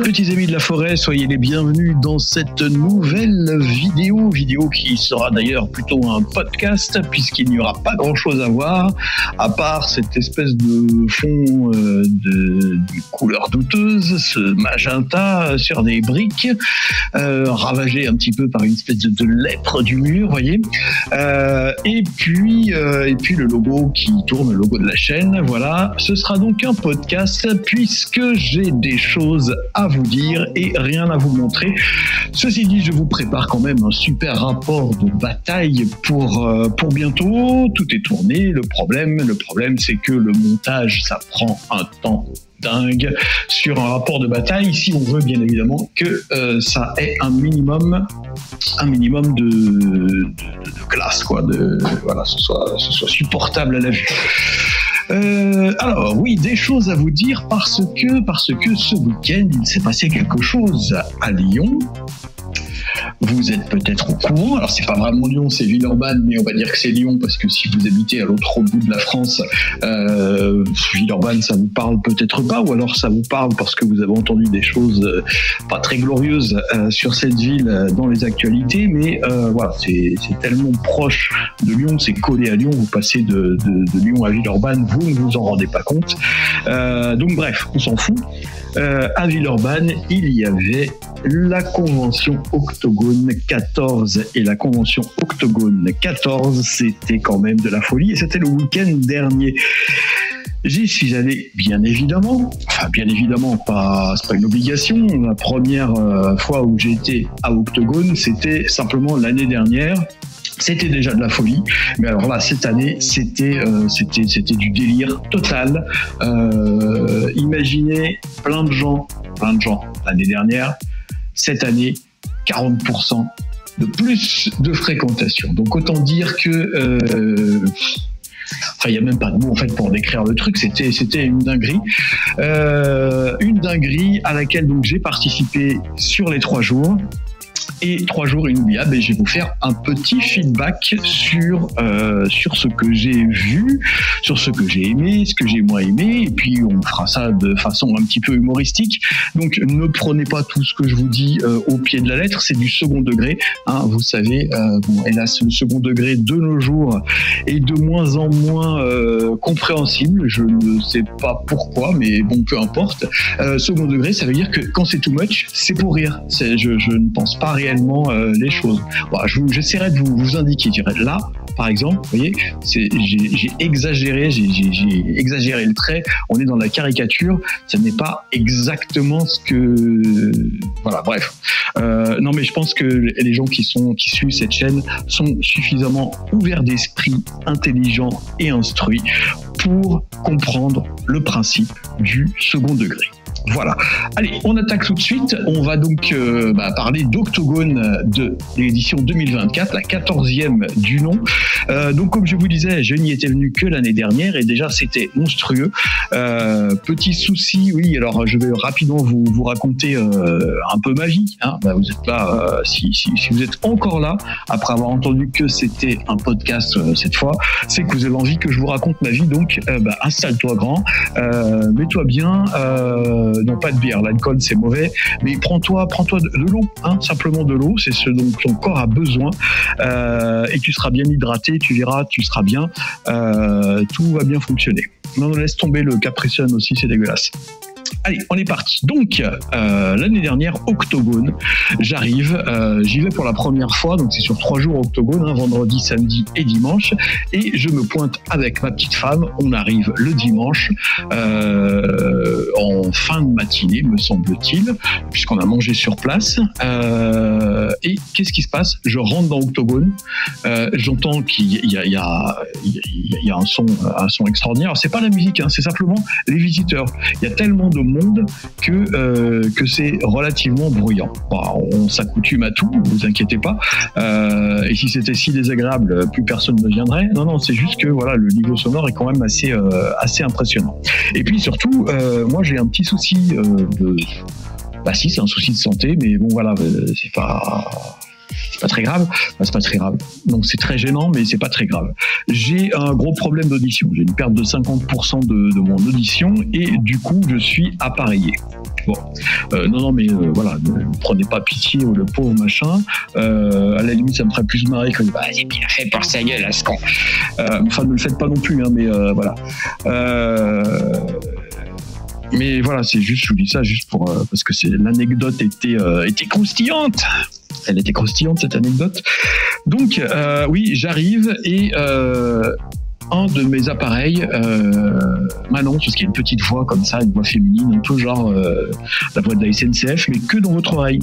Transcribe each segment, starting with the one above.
Petits amis de la forêt, soyez les bienvenus dans cette nouvelle vidéo qui sera d'ailleurs plutôt un podcast puisqu'il n'y aura pas grand chose à voir à part cette espèce de fond de couleur douteuse, ce magenta sur des briques, ravagé un petit peu par une espèce de lèpre du mur, voyez, et puis le logo qui tourne, le logo de la chaîne, voilà. Ce sera donc un podcast puisque j'ai des choses à vous dire et rien à vous montrer. Ceci dit, je vous prépare quand même un super rapport de bataille pour bientôt. Tout est tourné. Le problème, c'est que le montage, ça prend un temps dingue sur un rapport de bataille si on veut bien évidemment que ça ait un minimum de classe, quoi, voilà, ce soit supportable à la vue. Alors oui, des choses à vous dire parce que ce week-end il s'est passé quelque chose à Lyon. Vous êtes peut-être au courant, alors c'est pas vraiment Lyon, c'est Villeurbanne, mais on va dire que c'est Lyon parce que si vous habitez à l'autre bout de la France, Villeurbanne ça vous parle peut-être pas, ou alors ça vous parle parce que vous avez entendu des choses pas très glorieuses sur cette ville dans les actualités, mais voilà, c'est tellement proche de Lyon, c'est collé à Lyon, vous passez de Lyon à Villeurbanne, vous ne vous en rendez pas compte. Donc bref, on s'en fout. À Villeurbanne, il y avait la convention Octogone 14 et la convention Octogone 14, c'était quand même de la folie et c'était le week-end dernier. J'y suis allé, bien évidemment, pas, c'est pas une obligation. La première fois où j'ai été à Octogone, c'était simplement l'année dernière. C'était déjà de la folie, mais alors là, cette année, c'était du délire total. Imaginez plein de gens l'année dernière. Cette année, 40% de plus de fréquentation. Donc autant dire que il n'y a même pas de mots en fait pour décrire le truc, c'était une dinguerie. Une dinguerie à laquelle donc j'ai participé sur les 3 jours. Et 3 jours inoubliables, et je vais vous faire un petit feedback sur ce que j'ai vu, sur ce que j'ai aimé, ce que j'ai moins aimé, et puis on fera ça de façon un petit peu humoristique. Donc ne prenez pas tout ce que je vous dis au pied de la lettre, c'est du second degré, hein, vous savez, hélas le second degré de nos jours est de moins en moins compréhensible, je ne sais pas pourquoi, mais bon, peu importe. Second degré, ça veut dire que quand c'est too much, c'est pour rire, je ne pense pas réellement les choses. Voilà, j'essaierai de vous indiquer. Là, par exemple, vous voyez, j'ai exagéré le trait. On est dans la caricature. Ça n'est pas exactement ce que. Voilà, bref. Non, mais je pense que les gens qui suivent cette chaîne sont suffisamment ouverts d'esprit, intelligents et instruits pour comprendre le principe du second degré. Voilà. Allez, on attaque tout de suite. On va donc parler d'Octogone de l'édition 2024, la 14e du nom. Donc, comme je vous disais, je n'y étais venu que l'année dernière et déjà, c'était monstrueux. Petit souci, oui, alors je vais rapidement vous raconter un peu ma vie. Hein. Vous êtes là, si vous êtes encore là, après avoir entendu que c'était un podcast cette fois, c'est que vous avez envie que je vous raconte ma vie. Donc, installe-toi grand, mets-toi bien, non pas de bière, l'alcool c'est mauvais, mais prends-toi de l'eau, hein, simplement de l'eau, c'est ce dont ton corps a besoin, et tu seras bien hydraté, tu verras, tu seras bien, tout va bien fonctionner. Non, laisse tomber le Capri Sun aussi, c'est dégueulasse. Allez, on est parti. Donc, l'année dernière, Octogone, j'arrive, j'y vais pour la première fois, donc c'est sur 3 jours Octogone, hein, vendredi, samedi et dimanche, et je me pointe avec ma petite femme, on arrive le dimanche, en fin de matinée, me semble-t-il, puisqu'on a mangé sur place, et qu'est-ce qui se passe? Je rentre dans Octogone, j'entends qu'il y a un son extraordinaire. Alors, c'est pas la musique, hein, c'est simplement les visiteurs. Il y a tellement de monde que c'est relativement bruyant. Bon, on s'accoutume à tout, vous inquiétez pas. Et si c'était si désagréable, plus personne ne viendrait. Non, c'est juste que voilà, le niveau sonore est quand même assez impressionnant. Et puis surtout, moi j'ai un petit souci si, c'est un souci de santé, mais bon voilà, c'est pas. C'est pas très grave. Enfin, c'est pas très grave. Donc c'est très gênant, mais c'est pas très grave. J'ai un gros problème d'audition. J'ai une perte de 50% de mon audition et du coup je suis appareillé. Bon, non, mais voilà, ne prenez pas pitié le pauvre machin. À la limite, ça me ferait plus marrer que c'est bien fait pour sa gueule, à ce con. Enfin, ne le faites pas non plus, hein, mais voilà. Mais voilà, c'est juste, je vous dis ça juste pour parce que l'anecdote était croustillante. Elle était croustillante cette anecdote. Donc oui, j'arrive et un de mes appareils m'annonce, parce qu'il y a une petite voix comme ça, une voix féminine, un peu genre la voix de la SNCF, mais que dans votre oreille.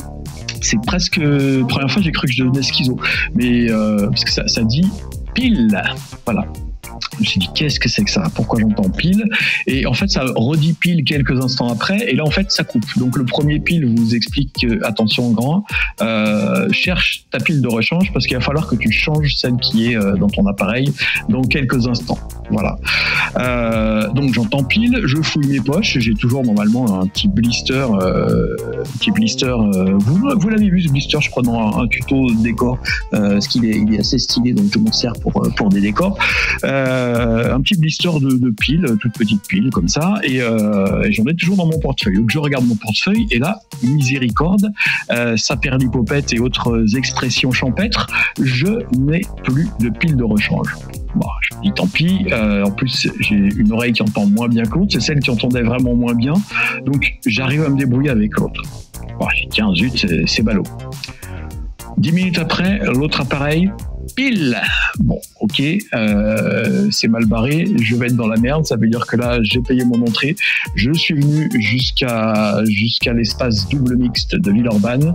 C'est presque première fois j'ai cru que je devenais schizo, mais parce que ça dit pile, voilà. Je me suis dit, qu'est-ce que c'est que ça? Pourquoi j'entends pile? Et en fait, ça redit pile quelques instants après. Et là, en fait, ça coupe. Donc, le premier pile vous explique, attention grand, cherche ta pile de rechange parce qu'il va falloir que tu changes celle qui est dans ton appareil dans quelques instants. Voilà. Donc, j'entends pile, je fouille mes poches. J'ai toujours normalement un petit blister. Vous l'avez vu, ce blister, je crois, dans un tuto décor. Parce qu'il est assez stylé, donc je m'en sers pour des décors. Un petit blister de piles, toute petite pile comme ça, et j'en ai toujours dans mon portefeuille. Donc je regarde mon portefeuille et là, miséricorde, saperlipopette et autres expressions champêtres, je n'ai plus de pile de rechange. Bon, je me dis tant pis, en plus j'ai une oreille qui entend moins bien que l'autre, c'est celle qui entendait vraiment moins bien, donc j'arrive à me débrouiller avec l'autre. Bon, j'ai dit tiens zut, c'est ballot. 10 minutes après, l'autre appareil, pile. Bon, ok, c'est mal barré, je vais être dans la merde, ça veut dire que là, j'ai payé mon entrée, je suis venu jusqu'à l'espace double mixte de Villeurbanne,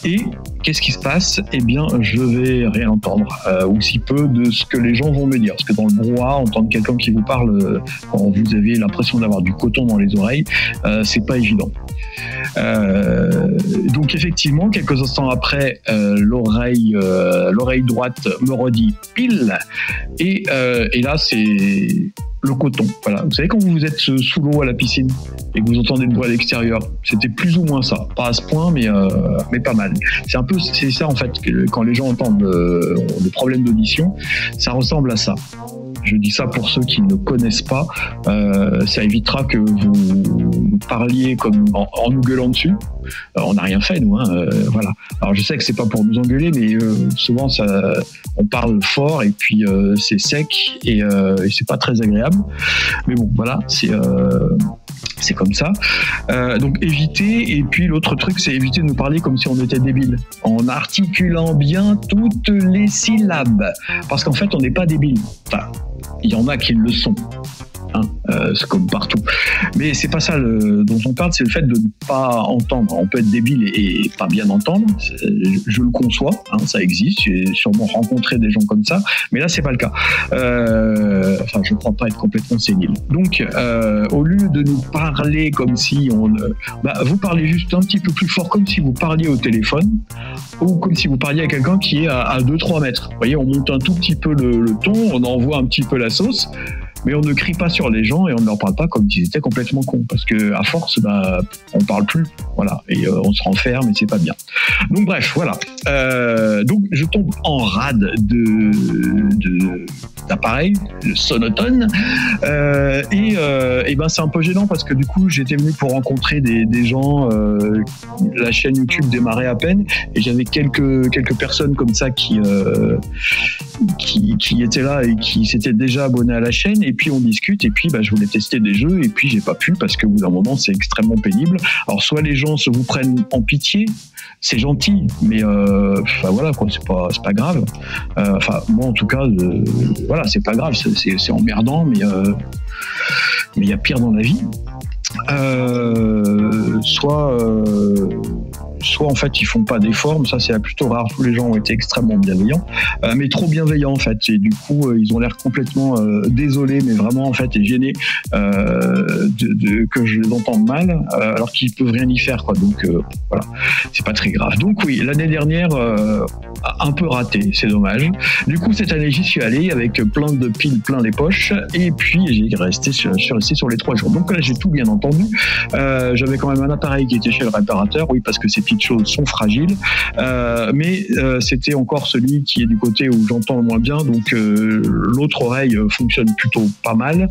et qu'est-ce qui se passe? Eh bien, je vais rien entendre, ou si peu de ce que les gens vont me dire, parce que dans le brouhaha, entendre quelqu'un qui vous parle quand vous avez l'impression d'avoir du coton dans les oreilles, c'est pas évident. Donc effectivement, quelques instants après, l'oreille droite me redit pile, et là c'est le coton. Voilà. Vous savez quand vous êtes sous l'eau à la piscine et que vous entendez le bruit à l'extérieur, c'était plus ou moins ça. Pas à ce point, mais pas mal. C'est ça en fait que quand les gens entendent des problèmes d'audition, ça ressemble à ça. Je dis ça pour ceux qui ne connaissent pas. Ça évitera que vous parliez comme en nous gueulant dessus. On n'a rien fait, nous. Voilà. Alors, je sais que c'est pas pour nous engueuler, mais souvent, on parle fort et puis c'est sec et c'est pas très agréable. Mais bon, voilà, c'est comme ça. Donc, évitez. Et puis, l'autre truc, c'est éviter de nous parler comme si on était débiles, en articulant bien toutes les syllabes. Parce qu'en fait, on n'est pas débiles. Enfin, il y en a qui le sont. C'est comme partout. Mais c'est pas ça dont on parle, c'est le fait de ne pas entendre. On peut être débile et pas bien entendre. Je le conçois, ça existe. J'ai sûrement rencontré des gens comme ça, mais là c'est pas le cas. Enfin, je crois pas être complètement sénile. Donc, au lieu de nous parler comme si vous parlez juste un petit peu plus fort, comme si vous parliez au téléphone, ou comme si vous parliez à quelqu'un qui est à 2-3 mètres. Vous voyez, on monte un tout petit peu le ton, on envoie un petit peu la sauce. Mais on ne crie pas sur les gens et on ne leur parle pas comme s'ils étaient complètement cons. Parce que à force, on parle plus. Voilà. Et on se renferme et c'est pas bien. Donc bref, voilà. Donc je tombe en rade d'appareil, le sonotone. Et c'est un peu gênant parce que du coup, j'étais venu pour rencontrer des gens. La chaîne YouTube démarrait à peine et j'avais quelques personnes comme ça qui étaient là et qui s'étaient déjà abonnés à la chaîne. Et puis on discute et puis je voulais tester des jeux et puis j'ai pas pu parce qu'au bout d'un moment c'est extrêmement pénible. Alors soit les gens se vous prennent en pitié, c'est gentil, mais voilà quoi, c'est pas grave. Moi en tout cas, voilà, c'est pas grave, c'est emmerdant, mais il y a pire dans la vie. Soit en fait ils font pas d'efforts, mais ça c'est plutôt rare. Tous les gens ont été extrêmement bienveillants, mais trop bienveillants en fait, et du coup ils ont l'air complètement désolés, mais vraiment en fait et gênés que je les entende mal, alors qu'ils peuvent rien y faire quoi. Donc voilà, c'est pas très grave. Donc oui, l'année dernière un peu raté, c'est dommage. Du coup cette année j'y suis allé avec plein de piles plein les poches, et puis j'ai resté sur les 3 jours. Donc là j'ai tout bien entendu. J'avais quand même un appareil qui était chez le réparateur, oui, parce que c'est petites choses sont fragiles. Mais c'était encore celui qui est du côté où j'entends le moins bien, donc l'autre oreille fonctionne plutôt pas mal.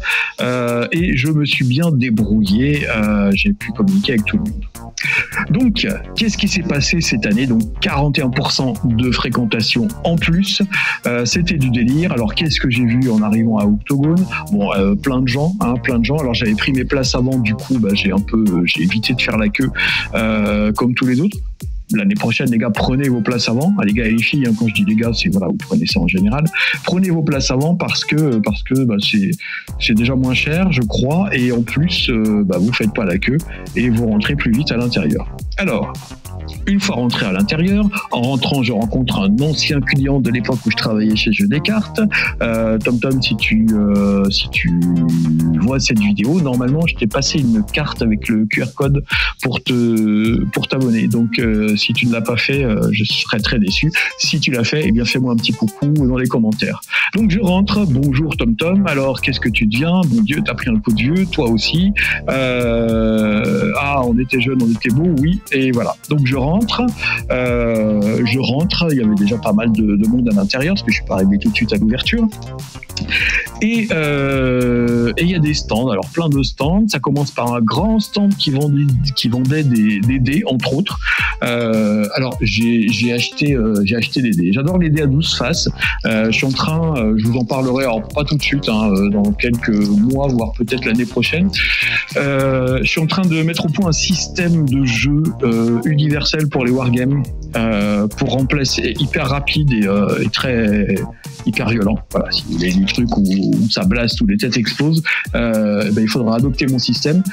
Et je me suis bien débrouillé, j'ai pu communiquer avec tout le monde. Donc, qu'est-ce qui s'est passé cette année? Donc, 41% de fréquentation en plus. C'était du délire. Alors, qu'est-ce que j'ai vu en arrivant à Octogone? Bon, plein de gens. Alors, j'avais pris mes places avant. Du coup, j'ai évité de faire la queue comme tous les autres. L'année prochaine, les gars, prenez vos places avant. Les gars et les filles, quand je dis les gars, c'est voilà, vous prenez ça en général. Prenez vos places avant parce que c'est déjà moins cher, je crois, et en plus, vous faites pas la queue et vous rentrez plus vite à l'intérieur. Alors, une fois rentré à l'intérieur, en rentrant, je rencontre un ancien client de l'époque où je travaillais chez Jeux des Cartes. TomTom, si tu vois cette vidéo, normalement, je t'ai passé une carte avec le QR code pour t'abonner. Donc, si tu ne l'as pas fait, je serais très déçu. Si tu l'as fait, eh bien, fais-moi un petit coucou dans les commentaires. Donc, je rentre. Bonjour TomTom. Alors, qu'est-ce que tu deviens? Mon Dieu, t'as pris un coup de vieux, toi aussi. On était jeunes, on était beaux, oui. Et voilà. Donc, je rentre, il y avait déjà pas mal de monde à l'intérieur parce que je suis pas arrivé tout de suite à l'ouverture. Et il y a des stands, alors plein de stands. Ça commence par un grand stand qui vendait des dés, entre autres. Alors j'ai acheté des dés. J'adore les dés à 12 faces. Je suis en train, je vous en parlerai, alors pas tout de suite, dans quelques mois, voire peut-être l'année prochaine. Je suis en train de mettre au point un système de jeu universel pour les wargames, pour remplacer, hyper rapide et très hyper violent. Voilà, si vous voulez du truc où ça blast, où les têtes explosent, il faudra adopter mon système.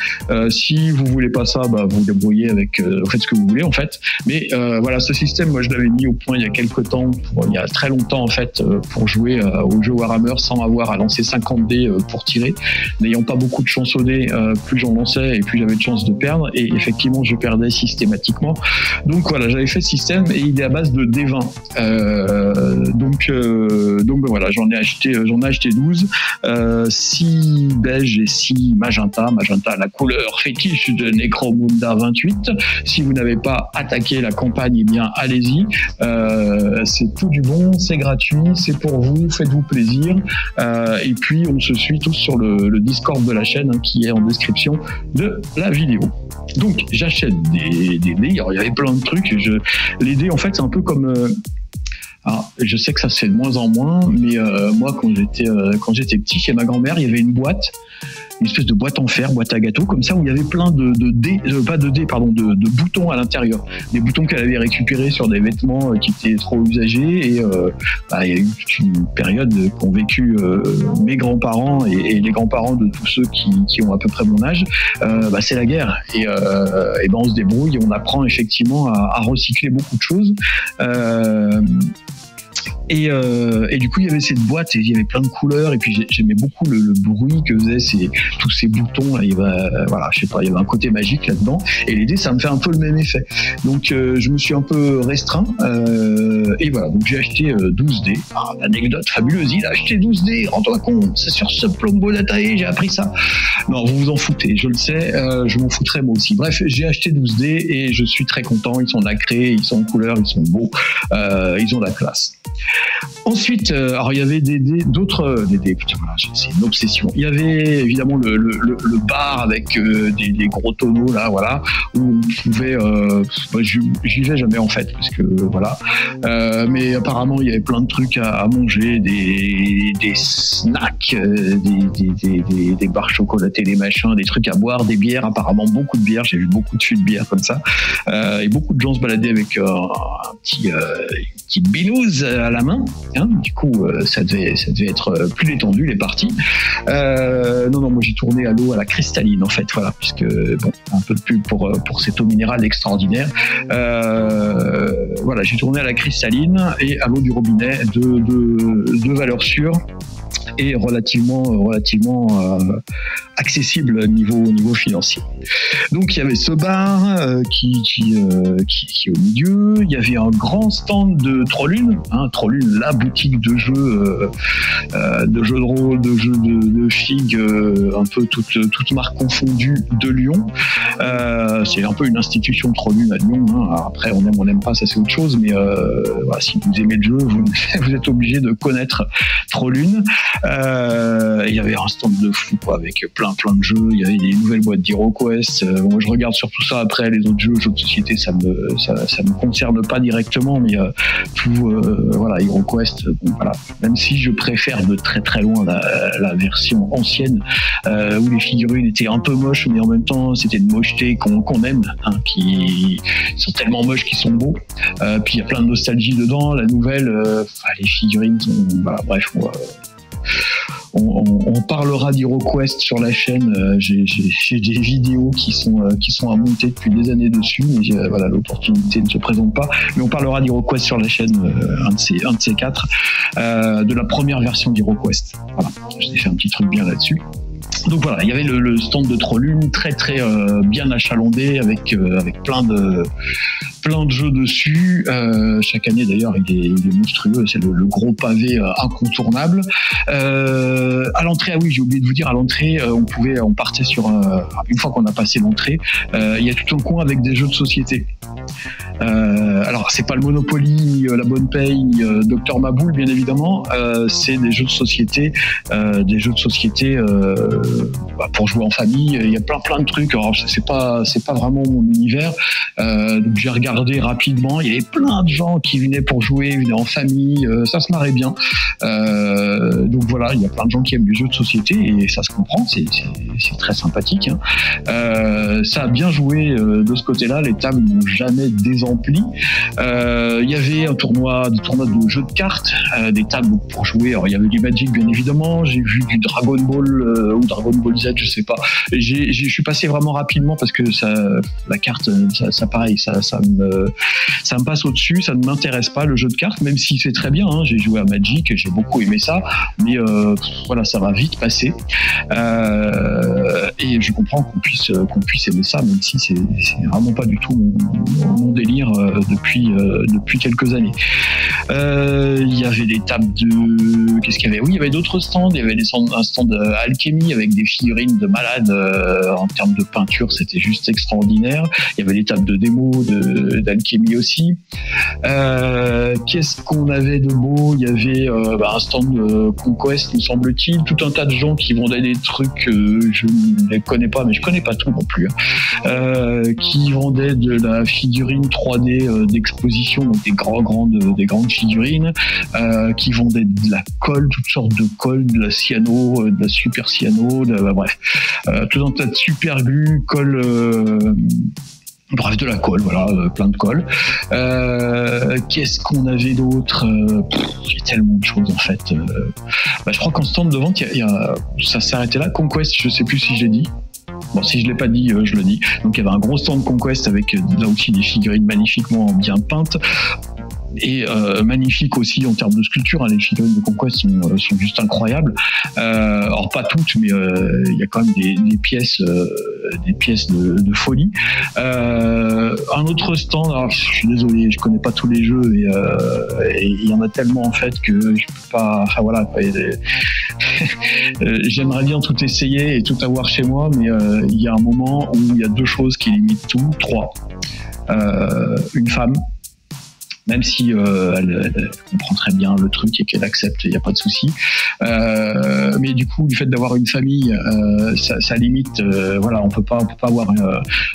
Si vous voulez pas ça, vous débrouillez avec, faites ce que vous voulez en fait. Mais voilà, ce système, moi je l'avais mis au point il y a quelques temps, il y a très longtemps en fait, pour jouer au jeu Warhammer sans avoir à lancer 50 dés pour tirer. N'ayant pas beaucoup de chance au dé, plus j'en lançais et plus j'avais de chances de perdre. Et effectivement, je perdais systématiquement. Donc voilà, j'avais fait ce système et il est à base de D20. Donc voilà, j'en ai acheté 12, 6 beige et 6 magenta. Magenta, la couleur fétiche de Necromunda 28. Si vous n'avez pas attaqué la campagne, eh bien allez-y. C'est tout du bon, c'est gratuit, c'est pour vous, faites-vous plaisir. Et puis on se suit tous sur le Discord de la chaîne qui est en description de la vidéo. Donc j'achète des dés, il y avait plein de trucs. Les dés en fait c'est un peu comme... Alors, je sais que ça se fait de moins en moins, mais moi, quand j'étais petit, chez ma grand-mère, il y avait une boîte, une espèce de boîte en fer, boîte à gâteaux, comme ça, où il y avait plein de boutons à l'intérieur. Des boutons qu'elle avait récupérés sur des vêtements qui étaient trop usagés. Et il y a eu une période qu'ont vécu mes grands-parents et les grands-parents de tous ceux qui ont à peu près mon âge. C'est la guerre. Et on se débrouille, on apprend effectivement à recycler beaucoup de choses. Et du coup il y avait cette boîte et il y avait plein de couleurs et puis j'aimais beaucoup le bruit que faisaient tous ces boutons là. Je sais pas, il y avait un côté magique là-dedans et les dés ça me fait un peu le même effet, donc je me suis un peu restreint et voilà, donc j'ai acheté 12 dés. L'anecdote fabuleuse, il a acheté 12 dés, rends-toi compte, c'est sur ce Plombo Datae, j'ai appris ça. Non, vous vous en foutez, je le sais, je m'en foutrais moi aussi. Bref, j'ai acheté 12 dés et je suis très content, ils sont nacrés, ils sont en couleur, ils sont beaux, ils ont la classe. Ensuite, alors il y avait d'autres dés, putain, voilà, c'est une obsession. Il y avait évidemment le bar avec des gros tonneaux là, voilà, où on pouvait, j'y vais jamais en fait, parce que voilà. Mais apparemment il y avait plein de trucs à manger, des snacks, des barres chocolatées, des machins, des trucs à boire, des bières, apparemment beaucoup de bières. J'ai vu beaucoup de fûts de bière comme ça, et beaucoup de gens se balader avec une petite binouse à la main. Du coup, ça devait être plus détendu les parties. Non, moi j'ai tourné à l'eau à la cristalline en fait, voilà, puisque bon, un peu de pub pour cette eau minérale extraordinaire. Voilà, j'ai tourné à la cristalline et à l'eau du robinet de valeur sûre. et relativement accessible niveau financier. Donc il y avait ce bar qui est au milieu. Il y avait un grand stand de Trollune, Trollune, la boutique de jeux de rôle, de jeux de figues, un peu toutes marques confondues de Lyon. C'est un peu une institution Trollune à Lyon. Après on n'aime pas, ça c'est autre chose, mais voilà, si vous aimez le jeu, vous êtes obligé de connaître Trollune. Il y avait un stand de fou avec plein de jeux. Il y avait des nouvelles boîtes d'HeroQuest. Moi je regarde surtout ça. Après les autres jeux de société, ça me concerne pas directement, mais voilà, HeroQuest, voilà. Même si je préfère de très très loin la version ancienne où les figurines étaient un peu moches, mais en même temps c'était une mocheté qu'on aime, qui sont tellement moches qu'ils sont beaux. Puis il y a plein de nostalgie dedans. La nouvelle, les figurines sont, voilà, bref. On parlera d'HeroQuest sur la chaîne. J'ai des vidéos qui sont à monter depuis des années dessus, mais voilà, l'opportunité ne se présente pas. Mais on parlera d'HeroQuest sur la chaîne, un de ces quatre, de la première version d'HeroQuest. Voilà, j'ai fait un petit truc bien là-dessus. Donc voilà, il y avait le stand de Trollune très très bien achalandé avec plein de jeux dessus. Chaque année d'ailleurs il est monstrueux, c'est le gros pavé incontournable. À l'entrée, oui, j'ai oublié de vous dire, à l'entrée on partait sur une fois qu'on a passé l'entrée, il y a tout un coin avec des jeux de société. Alors c'est pas le Monopoly, ni la Bonne Paye, ni Docteur Maboul bien évidemment, c'est des jeux de société, pour jouer en famille. Il y a plein de trucs. Alors c'est pas vraiment mon univers. Donc j'ai regardé rapidement. Il y avait plein de gens qui venaient pour jouer, venaient en famille. Ça se marrait bien. Donc voilà, il y a plein de gens qui aiment les jeux de société et ça se comprend. C'est très sympathique. Ça a bien joué de ce côté-là. Les tables n'ont jamais désempli. Il y avait des tournois de jeux de cartes, des tables pour jouer. Alors il y avait du Magic bien évidemment. J'ai vu du Dragon Ball ou Dragon Ball Z, je sais pas. Je suis passé vraiment rapidement parce que la carte, ça pareil, ça me passe au-dessus, ça ne m'intéresse pas le jeu de cartes, même si c'est très bien. J'ai joué à Magic, j'ai beaucoup aimé ça, mais voilà, ça va vite passer. Et je comprends qu'on puisse aimer ça, même si c'est vraiment pas du tout mon délire depuis quelques années. Il y avait des tables de... Qu'est-ce qu'il y avait ? Oui, il y avait d'autres stands. Il y avait un stand Alchemy avec des figurines de malades en termes de peinture, c'était juste extraordinaire. Il y avait des tables de démo d'Alchemy aussi. Qu'est-ce qu'on avait de beau ? Il y avait un stand Conquest, me semble-t-il, tout un tas de gens qui vendaient des trucs, je ne les connais pas, mais je connais pas tout non plus, qui vendaient de la figurine 3D d'exposition, donc des grandes figurines, qui vendaient de la colle, toutes sortes de colle, de la cyano, de la super cyano, bref, tout un tas de super glue, colle, bref, de la colle, voilà, plein de colle. Qu'est-ce qu'on avait d'autre ? Il y a tellement de choses en fait. Je crois qu'en stand de vente, ça s'est arrêté là. Conquest, je sais plus si je l'ai dit. Bon, si je l'ai pas dit, je le dis. Donc il y avait un gros stand Conquest avec là aussi des figurines magnifiquement bien peintes. Et magnifique aussi en termes de sculpture, les figurines de Conquest sont juste incroyables. Alors pas toutes, mais il y a quand même des pièces de folie. Un autre stand, alors, je suis désolé, je connais pas tous les jeux et il y en a tellement en fait que je peux pas. Enfin voilà, quoi, j'aimerais bien tout essayer et tout avoir chez moi, mais il y a un moment où il y a deux choses qui limitent tout, trois. Une femme. Même si elle comprend très bien le truc et qu'elle accepte, il n'y a pas de souci. Mais du coup, du fait d'avoir une famille, ça limite. Voilà, on peut pas avoir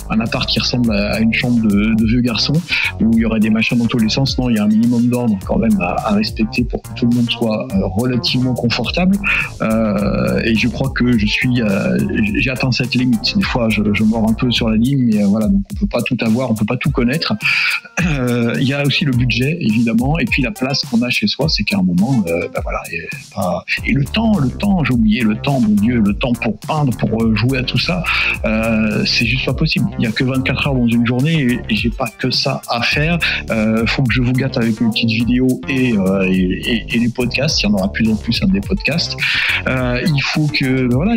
un appart qui ressemble à une chambre de vieux garçon où il y aurait des machins dans tous les sens. Non, il y a un minimum d'ordre quand même à respecter pour que tout le monde soit relativement confortable. Et je crois que j'ai atteint cette limite. Des fois, je mords un peu sur la ligne, mais voilà, donc on peut pas tout avoir, on peut pas tout connaître. Il y a aussi le budget évidemment, et puis la place qu'on a chez soi, c'est qu'à un moment, voilà, et le temps, j'ai oublié le temps, mon Dieu, le temps pour peindre, pour jouer à tout ça, c'est juste pas possible. Il y a que 24 heures dans une journée et j'ai pas que ça à faire. Faut que je vous gâte avec mes petites vidéos et les podcasts. Il y en aura de plus en plus des podcasts. Il faut que voilà,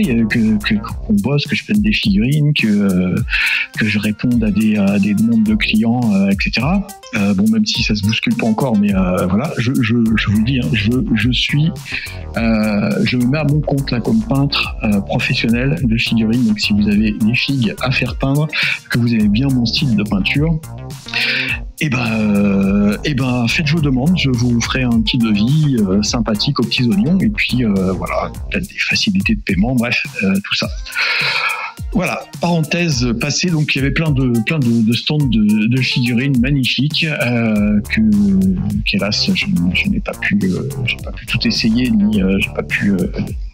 qu'on bosse, que je prenne des figurines, que je réponde à des demandes de clients, etc. Bon, même si ça se bouscule pas encore, mais voilà, je vous le dis, hein, je me mets à mon compte là comme peintre professionnel de figurines. Donc si vous avez des figues à faire peindre, que vous aimez bien mon style de peinture, et ben faites vos demandes, je vous ferai un petit devis sympathique aux petits oignons, et puis voilà, peut-être des facilités de paiement, bref, tout ça. Voilà, parenthèse passée. Donc il y avait plein de stands de figurines magnifiques qu'hélas je n'ai pas pu tout essayer, ni j'ai pas pu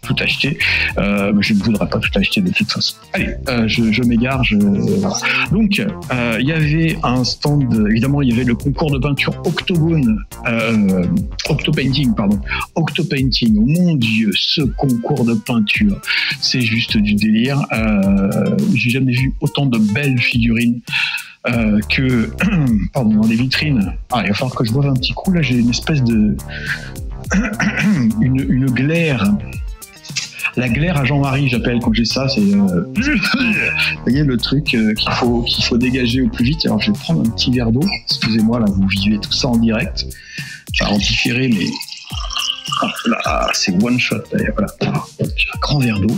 tout acheter. Mais je ne voudrais pas tout acheter de toute façon. Allez, je m'égare. Voilà. Donc il y avait un stand, évidemment il y avait le concours de peinture Octopainting. Oh mon Dieu, ce concours de peinture, c'est juste du délire. J'ai jamais vu autant de belles figurines que dans les vitrines. Il va falloir que je boive un petit coup là, j'ai une espèce de une glaire. La glaire à Jean-Marie, j'appelle quand j'ai ça, c'est vous voyez le truc qu'il faut dégager au plus vite. Alors je vais prendre un petit verre d'eau, excusez-moi là, vous vivez tout ça en direct, ça va en différer, mais là c'est one shot là, voilà. J'ai un grand verre d'eau,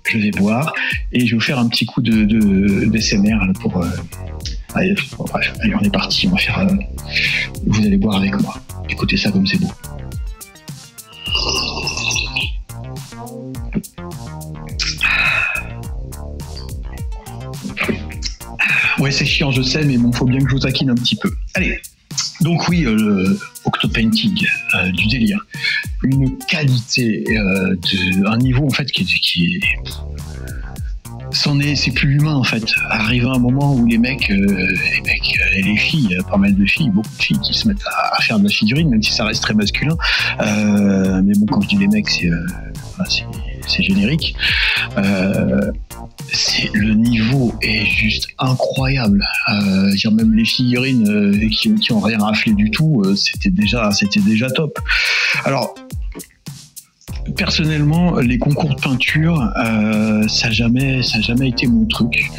je vais boire et je vais vous faire un petit coup d'SMR pour allez, bref, allez, on est parti, on va faire vous allez boire avec moi, écoutez ça comme c'est beau. Ouais, c'est chiant, je sais, mais bon, faut bien que je vous taquine un petit peu. Allez, donc oui, le Octopainting, du délire. Une qualité, un niveau en fait qui est c'est plus humain en fait. Arrive un moment où les mecs et les filles, pas mal de filles, beaucoup de filles qui se mettent à faire de la figurine, même si ça reste très masculin. Mais bon, quand je dis les mecs, c'est générique. Le niveau est juste incroyable. Même les figurines qui ont rien raflé du tout, c'était déjà top. Alors personnellement, les concours de peinture, ça n'a jamais été mon truc.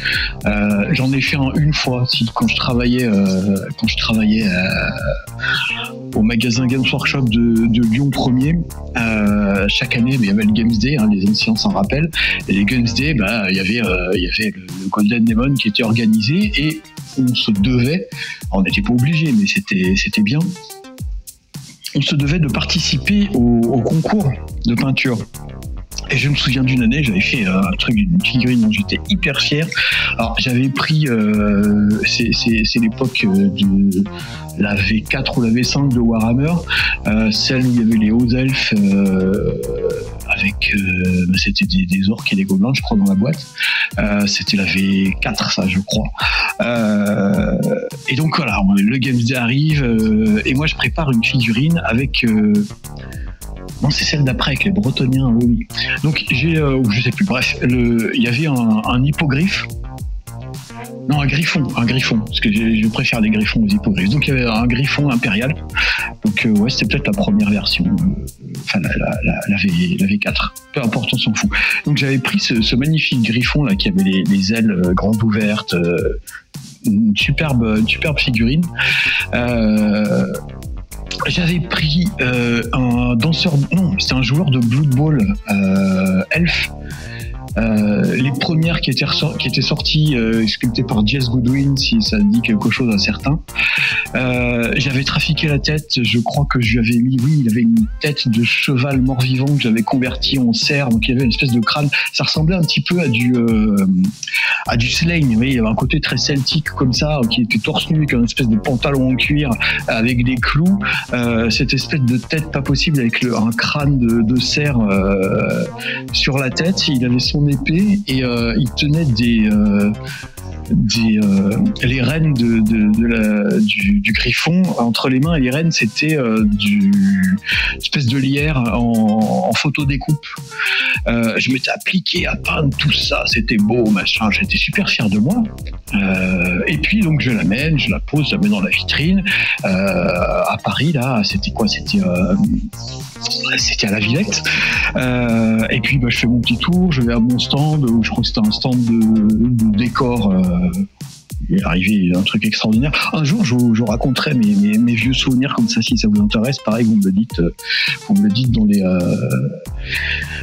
J'en ai fait une fois, quand je travaillais au magasin Games Workshop de Lyon 1er. Chaque année, il y avait le Games Day, les anciens s'en rappellent. Et les Games Day, il y avait le Golden Demon qui était organisé et on se devait, on n'était pas obligé, mais c'était bien. On se devait de participer au concours de peinture. Et je me souviens d'une année, j'avais fait un truc d'une figurine dont j'étais hyper fier. Alors j'avais pris, c'est l'époque de la V4 ou la V5 de Warhammer, celle où il y avait les hauts elfes avec, c'était des orques et des gobelins, je crois, dans la boîte. C'était la V4, ça, je crois. Et donc voilà, le Games Day arrive, et moi je prépare une figurine avec... Non, c'est celle d'après avec les Bretoniens, oui. Donc j'ai, je sais plus, bref, il y avait un hippogriffe. Non, un griffon, parce que je préfère les griffons aux hippogriffes. Donc il y avait un griffon impérial. Donc ouais, c'était peut-être la première version, la V4. Peu importe, on s'en fout. Donc j'avais pris ce magnifique griffon là qui avait les ailes grandes ouvertes, une superbe figurine. J'avais pris un danseur, non, c'était un joueur de Blood Bowl elfe. Les premières qui étaient sorties, sculptées par Jess Goodwin, si ça dit quelque chose à certains. J'avais trafiqué la tête, je crois que je lui avais mis, il avait une tête de cheval mort-vivant que j'avais converti en cerf, donc il y avait une espèce de crâne, ça ressemblait un petit peu à du Slain, il y avait un côté très celtique comme ça, qui était torse nu, avec une espèce de pantalon en cuir, avec des clous, cette espèce de tête pas possible, avec un crâne de cerf sur la tête, il avait son épée et il tenait les rênes du griffon entre les mains, et les rênes c'était du espèce de lierre en photo découpe. Je m'étais appliqué à peindre tout ça, c'était beau, machin, j'étais super fier de moi. Et puis donc je l'amène, je la pose, je la mets dans la vitrine. À Paris là, c'était quoi? C'était à la Villette. Et puis je fais mon petit tour, je vais à mon stand, où je crois que c'était un stand de décor. Il est arrivé un truc extraordinaire. Un jour, je vous raconterai mes vieux souvenirs comme ça, si ça vous intéresse. Pareil, vous me le dites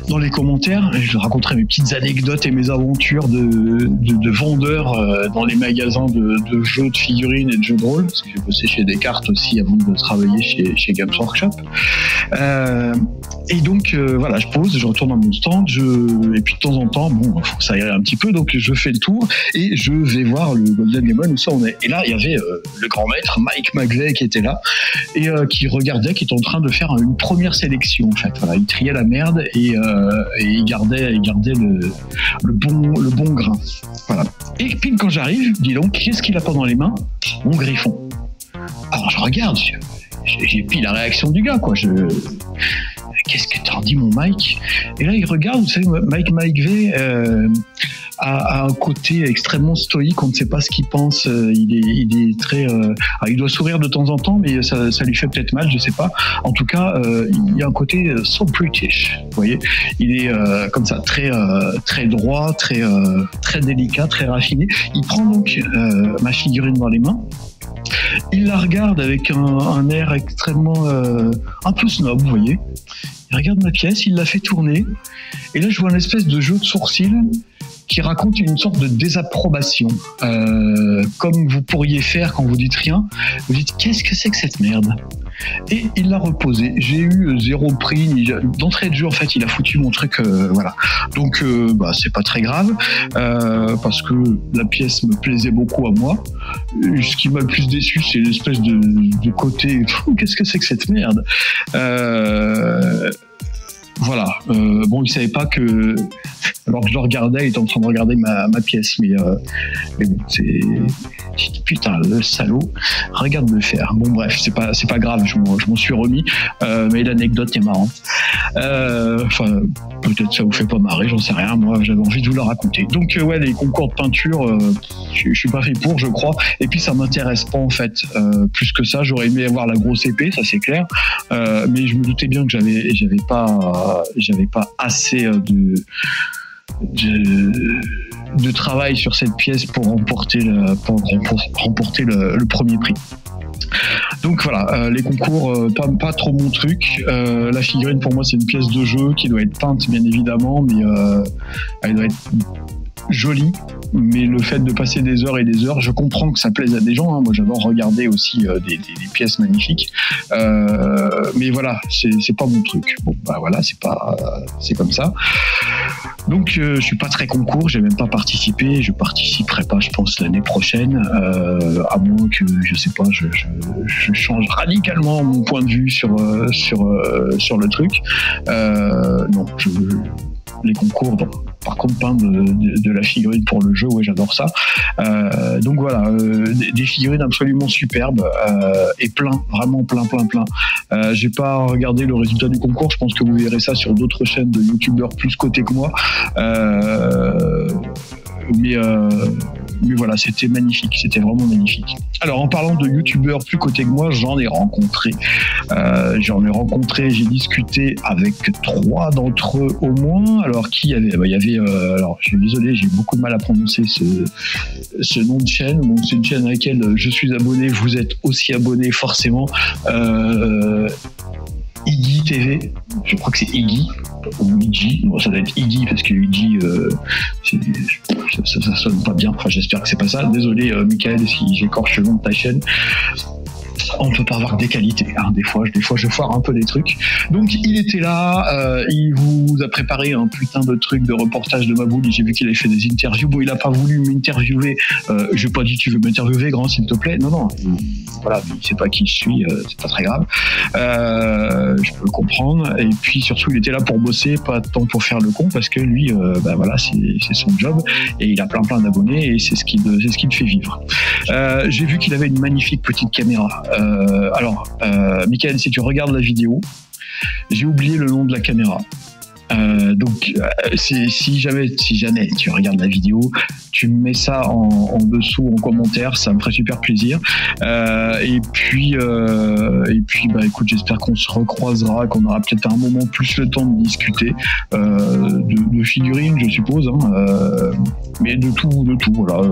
dans les commentaires. Je raconterai mes petites anecdotes et mes aventures de vendeur dans les magasins de jeux, de figurines et de jeux de rôle, parce que j'ai bossé chez Descartes aussi avant de travailler chez Games Workshop. Et donc voilà, je pose, je retourne dans mon stand, et puis de temps en temps, bon, faut que ça aille un petit peu, donc je fais le tour et je vais voir le Golden Lemon où ça on est. Et là, il y avait le grand maître Mike Magley qui était là et qui regardait, qui était en train de faire une première sélection. En fait, voilà, il triait la merde et il gardait le bon grain. Voilà. Et puis quand j'arrive, dis donc, qu'est-ce qu'il a pas dans les mains? Mon griffon. Alors je regarde, j'ai pris la réaction du gars, quoi. Qu'est-ce que t'en dis, mon Mike? Et là, il regarde, vous savez, Mike V a un côté extrêmement stoïque, on ne sait pas ce qu'il pense, il est très... il doit sourire de temps en temps, mais ça lui fait peut-être mal, je sais pas. En tout cas, il y a un côté so British, vous voyez. Il est comme ça, très droit, très délicat, très raffiné. Il prend donc ma figurine dans les mains. Il la regarde avec un air extrêmement un peu snob, vous voyez. Il regarde ma pièce, il la fait tourner, et là je vois une espèce de jeu de sourcils qui raconte une sorte de désapprobation, comme vous pourriez faire quand vous dites rien. Vous dites qu'est-ce que c'est que cette merde? Et il l'a reposé. J'ai eu 0 prix d'entrée de jeu. En fait, il a foutu mon truc, voilà. Donc, c'est pas très grave parce que la pièce me plaisait beaucoup à moi. Ce qui m'a le plus déçu, c'est l'espèce de côté. Qu'est-ce que c'est que cette merde? Voilà. Bon, il savait pas que, alors que je le regardais, il était en train de regarder ma pièce, mais bon, j'ai dit putain, le salaud, regarde le faire. Bon, bref, c'est pas grave, je m'en suis remis, mais l'anecdote est marrante. Enfin, peut-être ça vous fait pas marrer, j'en sais rien. Moi, j'avais envie de vous la raconter. Donc, ouais, les concours de peinture, je suis pas fait pour, je crois. Et puis, ça m'intéresse pas en fait. Plus que ça, j'aurais aimé avoir la grosse épée, ça c'est clair. Mais je me doutais bien que j'avais pas assez de travail sur cette pièce pour remporter le premier prix. Donc voilà, les concours, pas trop mon truc. La figurine pour moi c'est une pièce de jeu qui doit être peinte bien évidemment, mais elle doit être jolie. Mais le fait de passer des heures et des heures, je comprends que ça plaise à des gens, hein. Moi j'adore regarder aussi des pièces magnifiques, mais voilà, c'est pas mon truc. Bon bah voilà, c'est comme ça. Donc je suis pas très concours, j'ai même pas participé, je participerai pas, je pense, l'année prochaine, à moins que je sais pas, je change radicalement mon point de vue sur le truc. Non, les concours, donc. Par contre, peindre de la figurine pour le jeu, ouais, j'adore ça. Donc voilà, des figurines absolument superbes et vraiment plein. J'ai pas regardé le résultat du concours, je pense que vous verrez ça sur d'autres chaînes de youtubeurs plus cotés que moi. Mais voilà, c'était magnifique, c'était vraiment magnifique. Alors en parlant de youtubeurs plus cotés que moi, j'en ai rencontré, j'ai discuté avec 3 d'entre eux au moins. Alors qui y avait? Il y avait, alors je suis désolé, j'ai beaucoup de mal à prononcer ce nom de chaîne. Bon, c'est une chaîne à laquelle je suis abonné, vous êtes aussi abonné forcément. Iggy TV, je crois que c'est Iggy ou Iggy, bon, ça doit être Iggy parce que Iggy ça sonne pas bien, enfin j'espère que c'est pas ça, désolé Michael si j'écorche le nom de ta chaîne. On peut pas avoir des qualités, hein. Des fois je foire un peu des trucs. Donc il était là, il vous nous a préparé un putain de truc de reportage de Maboul et j'ai vu qu'il avait fait des interviews. Bon, il a pas voulu m'interviewer. J'ai pas dit tu veux m'interviewer, grand, s'il te plaît. Non. Voilà, il sait pas qui je suis, c'est pas très grave. Je peux le comprendre. Et puis surtout, il était là pour bosser, pas tant pour faire le con, parce que lui, voilà, c'est son job et il a plein d'abonnés et c'est ce qui le fait vivre. J'ai vu qu'il avait une magnifique petite caméra. Alors, Michael, si tu regardes la vidéo, j'ai oublié le nom de la caméra. Donc, si jamais tu regardes la vidéo, tu me mets ça en dessous en commentaire, ça me ferait super plaisir. Et puis, écoute, j'espère qu'on se recroisera, qu'on aura peut-être à un moment plus le temps de discuter de figurines, je suppose, hein, mais de tout, voilà.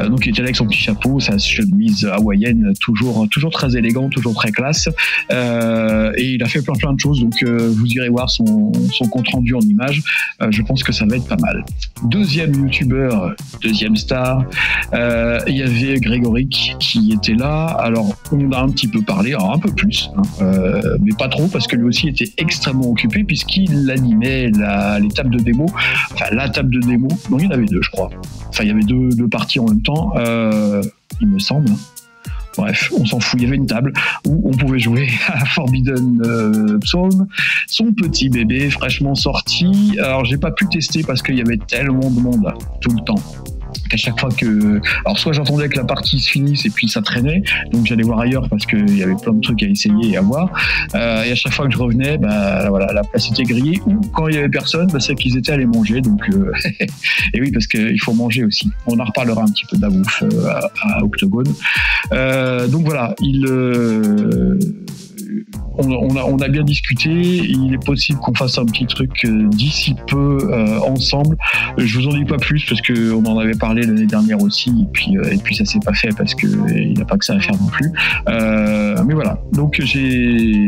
Donc, il était là avec son petit chapeau, sa chemise hawaïenne, toujours très élégant, toujours très classe, et il a fait plein de choses. Donc, vous irez voir son compte rendu en images. Je pense que ça va être pas mal. Deuxième youtubeur, deuxième star, il y avait Grégoric qui était là. Alors on a un petit peu parlé, alors un peu plus, mais pas trop, parce que lui aussi était extrêmement occupé puisqu'il animait les tables de démo, enfin la table de démo. Donc il y en avait deux, je crois. Enfin il y avait deux parties en même temps, il me semble. Bref, on s'en fout. Il y avait une table où on pouvait jouer à Forbidden Psalm, son petit bébé fraîchement sorti. Alors, j'ai pas pu tester parce qu'il y avait tellement de monde tout le temps qu'à chaque fois alors soit j'entendais que la partie se finisse et puis ça traînait, donc j'allais voir ailleurs parce qu'il y avait plein de trucs à essayer et à voir. Et à chaque fois que je revenais, voilà, la place était grillée, ou quand il y avait personne, c'est qu'ils étaient allés manger. Donc et oui, parce qu'il faut manger aussi. On en reparlera un petit peu de la bouffe à Octogone. Donc voilà, on a bien discuté. Il est possible qu'on fasse un petit truc d'ici peu ensemble. Je vous en dis pas plus parce que on en avait parlé l'année dernière aussi, et puis ça s'est pas fait parce que il n'a pas que ça à faire non plus. Mais voilà. Donc j'ai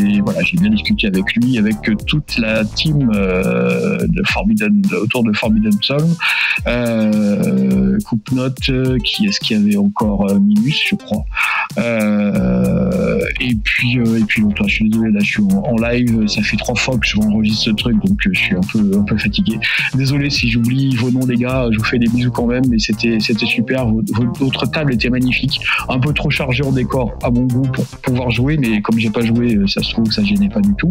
bien discuté avec lui, avec toute la team autour de Forbidden Psalm. Coupe note, qui est-ce qu'il y avait encore, Minus, je crois. Et puis l'autre, je suis désolé, là je suis en live, ça fait 3 fois que je enregistre ce truc, donc je suis un peu fatigué. Désolé si j'oublie vos noms, les gars, je vous fais des bisous quand même, mais c'était super. Votre table était magnifique, un peu trop chargée en décor à mon goût pour pouvoir jouer, mais comme j'ai pas joué, ça se trouve ça gênait pas du tout.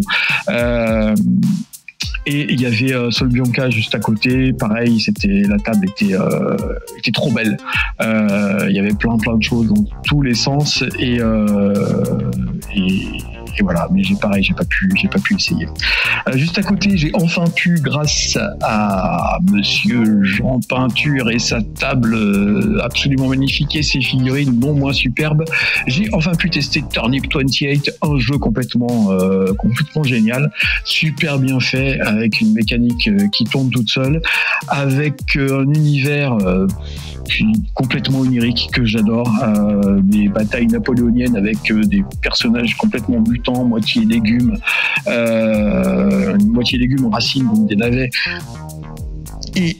Et il y avait Sol Bianca juste à côté, pareil, la table était trop belle. Il y avait plein de choses dans tous les sens et voilà, mais j'ai pas pu essayer. Juste à côté, j'ai enfin pu, grâce à Monsieur Jean Peinture et sa table absolument magnifique et ses figurines non moins superbes, j'ai enfin pu tester Turnip 28, un jeu complètement génial, super bien fait, avec une mécanique qui tourne toute seule, avec un univers complètement onirique que j'adore, des batailles napoléoniennes avec des personnages complètement mutants, moitié légumes racines, donc des navets, et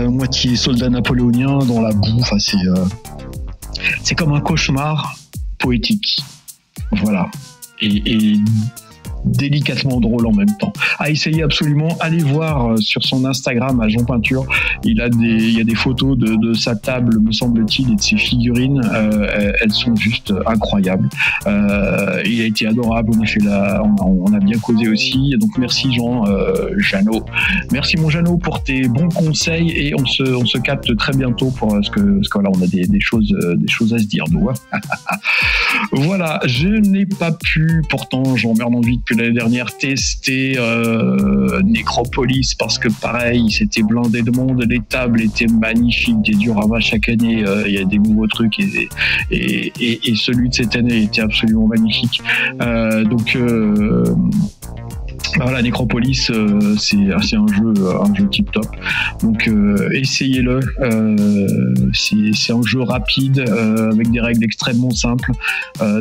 moitié soldats napoléoniens dans la boue. Enfin, c'est comme un cauchemar poétique, voilà, et délicatement drôle en même temps. À essayer absolument. Allez voir sur son Instagram à Jean Peinture. Il y a des photos de sa table, me semble-t-il, et de ses figurines. Elles sont juste incroyables. Il a été adorable. On a bien causé aussi. Donc merci Jeannot. Merci mon Jeannot pour tes bons conseils, et on se capte très bientôt parce que là on a des choses à se dire. Donc, voilà, je n'ai pas pu, pourtant j'en merde envie depuis l'année dernière, tester Necropolis, parce que pareil, c'était blindé de monde, les tables étaient magnifiques, des dioramas chaque année, il y a des nouveaux trucs, et celui de cette année était absolument magnifique. Donc voilà, Necropolis, c'est un jeu tip top. Donc essayez-le. C'est un jeu rapide avec des règles extrêmement simples,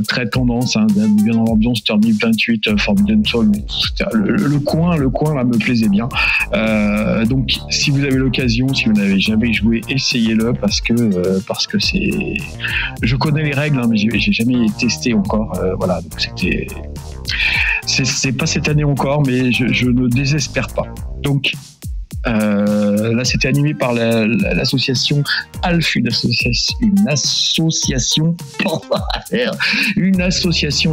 très tendance, bien dans l'ambiance. Turnip 28, Forbidden Psalm, le coin là me plaisait bien. Donc si vous avez l'occasion, si vous n'avez jamais joué, essayez-le parce que c'est. Je connais les règles, mais j'ai jamais testé encore. Voilà, donc c'était. c'est pas cette année encore, mais je ne désespère pas. Donc là, c'était animé par l'association ALF, une association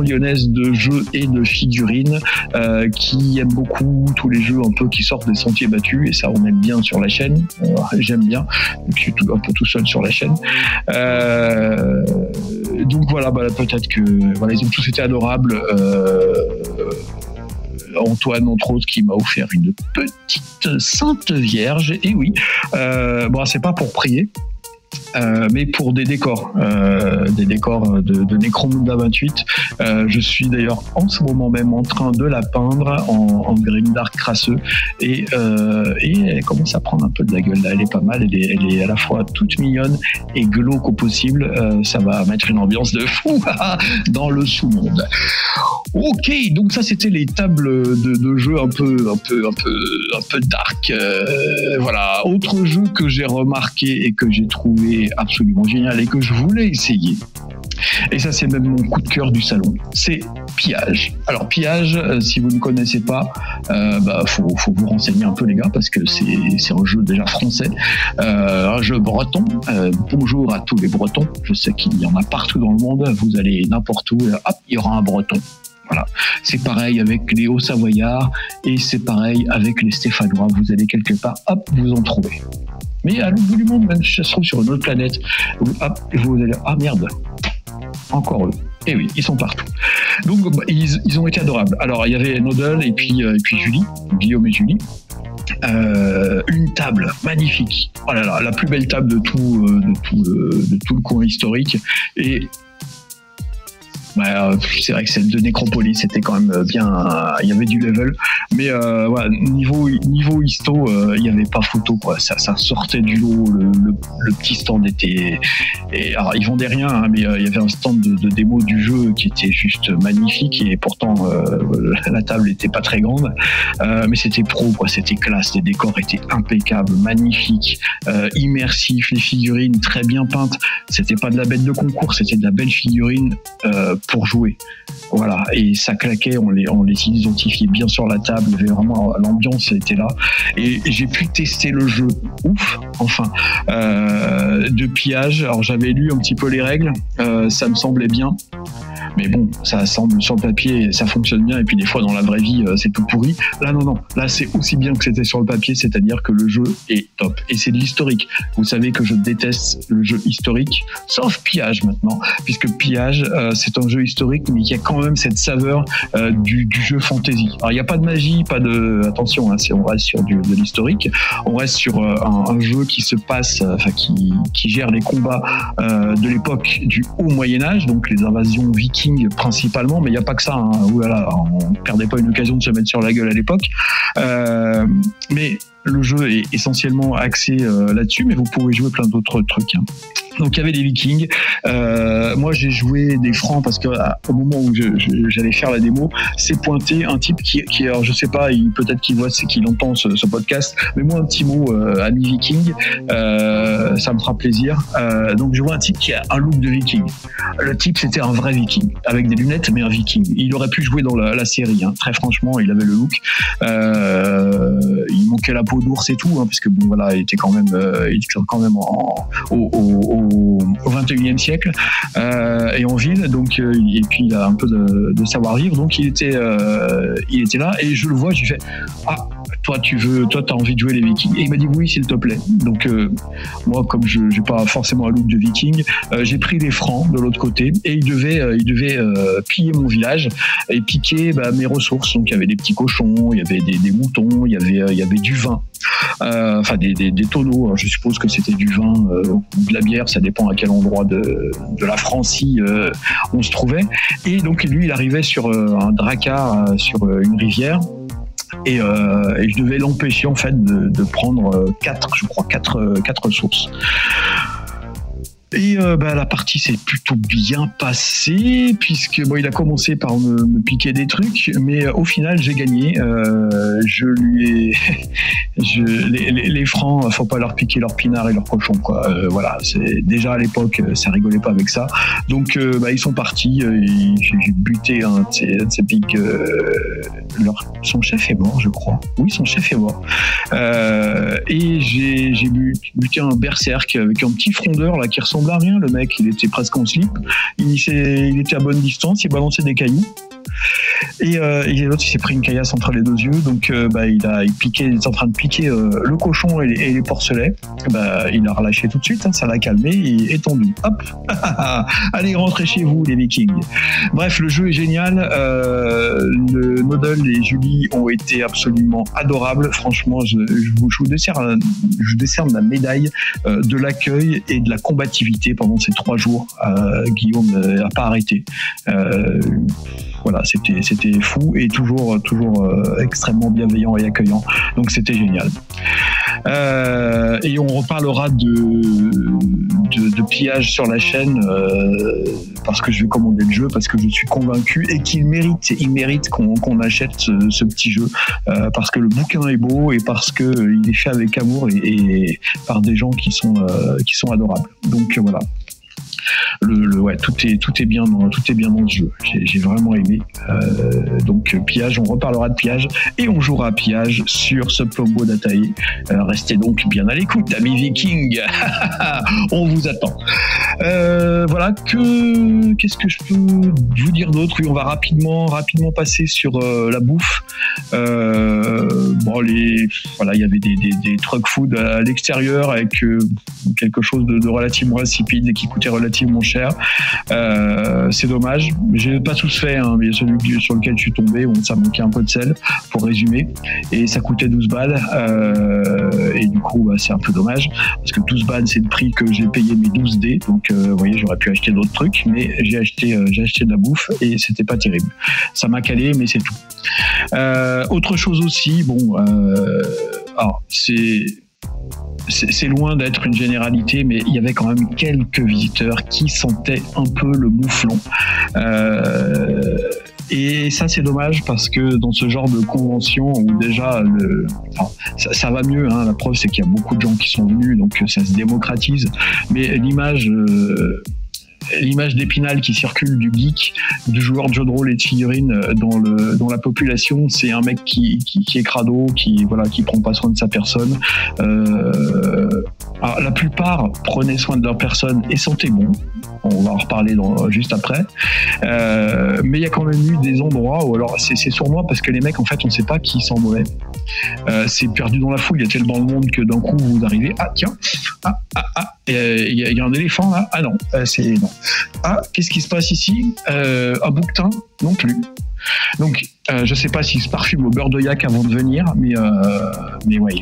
lyonnaise de jeux et de figurines qui aime beaucoup tous les jeux un peu qui sortent des sentiers battus, et ça, on aime bien sur la chaîne. J'aime bien, je suis un peu tout seul sur la chaîne. Donc voilà, peut-être que voilà, ils ont tous été adorables. Antoine, entre autres, qui m'a offert une petite Sainte Vierge. Et oui, c'est pas pour prier, mais pour des décors de Necromunda 28. Je suis d'ailleurs en ce moment même en train de la peindre en grimdark crasseux, et elle commence à prendre un peu de la gueule. Là, elle est pas mal, elle est à la fois toute mignonne et glauque au possible. Ça va mettre une ambiance de fou dans le sous-monde. Ok, donc ça c'était les tables de jeux un peu dark. Voilà, autre jeu que j'ai remarqué et que j'ai trouvé absolument génial et que je voulais essayer. Et ça, c'est même mon coup de cœur du salon. C'est Pillage. Alors Pillage, si vous ne connaissez pas, faut vous renseigner un peu, les gars, parce que c'est un jeu déjà français, un jeu breton. Bonjour à tous les Bretons. Je sais qu'il y en a partout dans le monde. Vous allez n'importe où, hop, il y aura un Breton. Voilà. C'est pareil avec les Hauts-Savoyards et c'est pareil avec les Stéphanois. Vous allez quelque part, hop, vous en trouvez. Mais à l'autre bout du monde, même si ça se trouve sur une autre planète, hop, vous allez, ah merde, encore eux. Et oui, ils sont partout. Donc ils ont été adorables. Alors il y avait Nodal et puis Julie, Guillaume et Julie. Une table magnifique. Oh là là, la plus belle table de tout le coin historique. Et c'est vrai que celle de Nécropolis, c'était quand même bien. Il y avait du level, mais niveau histo, il n'y avait pas photo, quoi. Ça sortait du lot. Le petit stand était. Alors, ils vendaient rien, hein, mais il y avait un stand de démo du jeu qui était juste magnifique, et pourtant la table n'était pas très grande, mais c'était pro, quoi. C'était classe. Les décors étaient impeccables, magnifiques, immersifs. Les figurines très bien peintes. C'était pas de la bête de concours, c'était de la belle figurine. Pour jouer, voilà, et ça claquait, on les identifiait bien sur la table, il y avait vraiment l'ambiance était là, et j'ai pu tester le jeu, de Pillage. Alors j'avais lu un petit peu les règles, ça me semblait bien, mais bon, ça semble sur le papier, ça fonctionne bien, et puis des fois dans la vraie vie c'est tout pourri. Là non, là c'est aussi bien que c'était sur le papier, c'est-à-dire que le jeu est top, et c'est de l'historique. Vous savez que je déteste le jeu historique, sauf Pillage maintenant, puisque Pillage c'est un jeu historique, mais il y a quand même cette saveur du jeu fantasy. Alors il n'y a pas de magie, attention, hein, on reste sur de l'historique, on reste sur un jeu qui se passe, qui gère les combats de l'époque du haut Moyen-Âge, donc les invasions vikings principalement, mais il n'y a pas que ça, hein. Oulala, on ne perdait pas une occasion de se mettre sur la gueule à l'époque, mais le jeu est essentiellement axé là-dessus, mais vous pouvez jouer plein d'autres trucs, hein. Donc il y avait des Vikings. Moi j'ai joué des Francs parce que au moment où j'allais faire la démo, c'est pointé un type qui alors je sais pas, peut-être qu'il entend ce podcast, mais moi un petit mot ami Viking, ça me fera plaisir. Donc je vois un type qui a un look de Viking. Le type c'était un vrai Viking avec des lunettes, mais un Viking. Il aurait pu jouer dans la série, hein. Très franchement, il avait le look. Il manquait la peau d'ours et tout, hein, parce que bon voilà, il était quand même au 21e siècle et en ville, donc et puis il a un peu de savoir-vivre, donc il était là, et je le vois, j'ai fait toi t'as envie de jouer les Vikings, et il m'a dit oui s'il te plaît. Donc moi comme je n'ai pas forcément un look de Viking, j'ai pris les Francs de l'autre côté, et il devait piller mon village et piquer mes ressources. Donc il y avait des petits cochons, il y avait des moutons, il y avait du vin, des tonneaux. Alors, je suppose que c'était du vin ou de la bière, ça dépend à quel endroit de la Francie on se trouvait. Et donc lui il arrivait sur un dracar sur une rivière, et je devais l'empêcher en fait de prendre quatre sources. Et la partie s'est plutôt bien passée, puisque il a commencé par me piquer des trucs, mais au final j'ai gagné. Je lui ai les francs, faut pas leur piquer leur pinard et leur cochon, quoi. Voilà, c'est déjà à l'époque ça rigolait pas avec ça. Donc ils sont partis. J'ai buté un de ces pics. Son chef est mort, je crois. Oui, son chef est mort. Et j'ai buté un berserk avec un petit frondeur là qui ressemblait à rien. Le mec, il était presque en slip. Il était à bonne distance. Il balançait des cailloux. Et l'autre, il s'est pris une caillasse entre les deux yeux. Donc, il était en train de piquer le cochon et les porcelets. Il a relâché tout de suite. Ça l'a calmé et est tendu. Hop. Allez, rentrez chez vous, les Vikings. Bref, le jeu est génial. Le Noddle et Julie ont été absolument adorables. Franchement, je vous décerne la médaille de l'accueil et de la combativité pendant ces 3 jours. Guillaume n'a pas arrêté. Voilà, c'était fou et toujours extrêmement bienveillant et accueillant. Donc c'était génial. Et on reparlera de pillage sur la chaîne parce que je vais commander le jeu, parce que je suis convaincu et qu'il mérite qu'on achète ce petit jeu parce que le bouquin est beau et parce que il est fait avec amour et par des gens qui sont adorables. Donc voilà. Tout est bien dans le jeu. J'ai vraiment aimé. Donc pillage, on reparlera de pillage et on jouera à pillage sur ce Plombo d'Ataï. Restez donc bien à l'écoute, amis Vikings. On vous attend. Voilà, qu'est-ce que je peux vous dire d'autre? Oui, on va rapidement passer sur la bouffe. Il y avait des truck food à l'extérieur avec quelque chose de relativement insipide et qui coûtait relativement cher. C'est dommage. J'ai pas tous fait, mais celui sur lequel je suis tombé, ça manquait un peu de sel, pour résumer, et ça coûtait 12 balles. Et du coup, c'est un peu dommage, parce que 12 balles, c'est le prix que j'ai payé mes 12 dés. Donc, vous voyez, j'aurais pu acheter d'autres trucs, mais j'ai acheté de la bouffe et c'était pas terrible. Ça m'a calé, mais c'est tout. Autre chose aussi, c'est loin d'être une généralité, mais il y avait quand même quelques visiteurs qui sentaient un peu le mouflon. Et ça, c'est dommage parce que dans ce genre de convention où déjà ça va mieux, la preuve c'est qu'il y a beaucoup de gens qui sont venus, donc ça se démocratise, mais l'image d'Épinal qui circule du geek, du joueur de jeu de rôle et de figurines dans la population, c'est un mec qui est crado, qui prend pas soin de sa personne. Alors, la plupart prenaient soin de leur personne et sentaient bon. On va en reparler juste après. Mais il y a quand même eu des endroits où, alors c'est sournois parce que les mecs, en fait, on ne sait pas qui sent mauvais. C'est perdu dans la foule. Il y a tellement de monde que d'un coup, vous arrivez. Ah, tiens. Il y a un éléphant là. Ah non, non. Ah, qu'est-ce qui se passe ici? Un bouquetin? Non plus. Donc, je sais pas s'il se parfume au beurre de yak avant de venir, mais ouais,